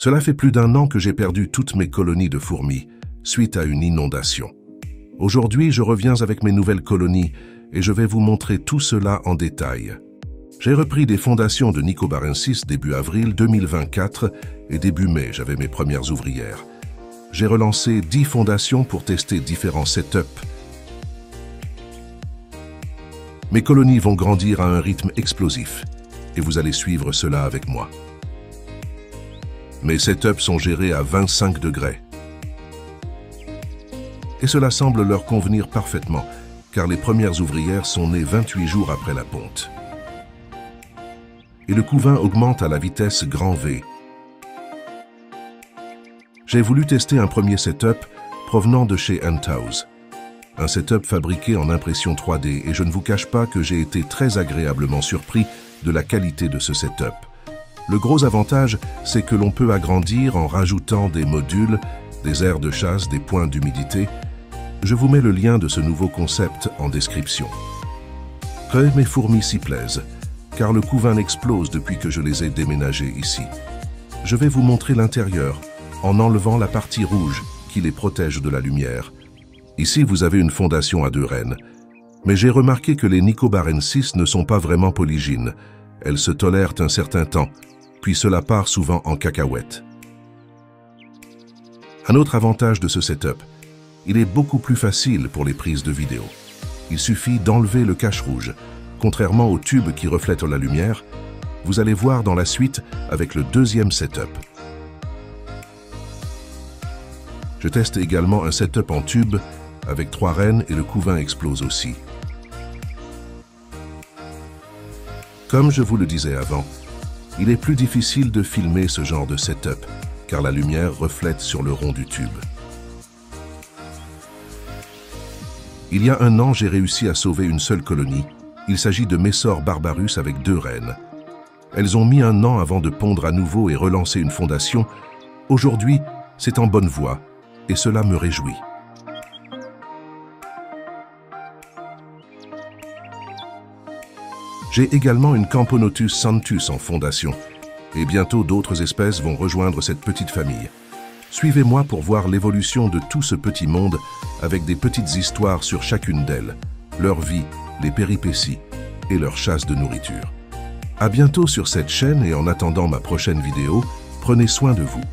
Cela fait plus d'1 an que j'ai perdu toutes mes colonies de fourmis, suite à une inondation. Aujourd'hui, je reviens avec mes nouvelles colonies et je vais vous montrer tout cela en détail. J'ai repris des fondations de Nicobarensis début avril 2024 et début mai, j'avais mes premières ouvrières. J'ai relancé 10 fondations pour tester différents setups. Mes colonies vont grandir à un rythme explosif et vous allez suivre cela avec moi. Mes setups sont gérés à 25 degrés. Et cela semble leur convenir parfaitement, car les premières ouvrières sont nées 28 jours après la ponte. Et le couvain augmente à la vitesse grand V. J'ai voulu tester un premier setup provenant de chez Enthouse. Un setup fabriqué en impression 3D et je ne vous cache pas que j'ai été très agréablement surpris de la qualité de ce setup. Le gros avantage, c'est que l'on peut agrandir en rajoutant des modules, des aires de chasse, des points d'humidité. Je vous mets le lien de ce nouveau concept en description. Que mes fourmis s'y plaisent, car le couvain explose depuis que je les ai déménagées ici. Je vais vous montrer l'intérieur en enlevant la partie rouge qui les protège de la lumière. Ici, vous avez une fondation à 2 reines, mais j'ai remarqué que les Nicobarensis ne sont pas vraiment polygynes. Elles se tolèrent un certain temps, puis cela part souvent en cacahuète. Un autre avantage de ce setup, il est beaucoup plus facile pour les prises de vidéo. Il suffit d'enlever le cache rouge. Contrairement au tube qui reflète la lumière, vous allez voir dans la suite avec le deuxième setup. Je teste également un setup en tube avec 3 reines et le couvain explose aussi. Comme je vous le disais avant, il est plus difficile de filmer ce genre de setup, car la lumière reflète sur le rond du tube. Il y a 1 an, j'ai réussi à sauver une seule colonie. Il s'agit de Messor Barbarus avec 2 reines. Elles ont mis 1 an avant de pondre à nouveau et relancer une fondation. Aujourd'hui, c'est en bonne voie, et cela me réjouit. J'ai également une Camponotus santus en fondation, et bientôt d'autres espèces vont rejoindre cette petite famille. Suivez-moi pour voir l'évolution de tout ce petit monde avec des petites histoires sur chacune d'elles, leur vie, les péripéties et leur chasse de nourriture. À bientôt sur cette chaîne et en attendant ma prochaine vidéo, prenez soin de vous.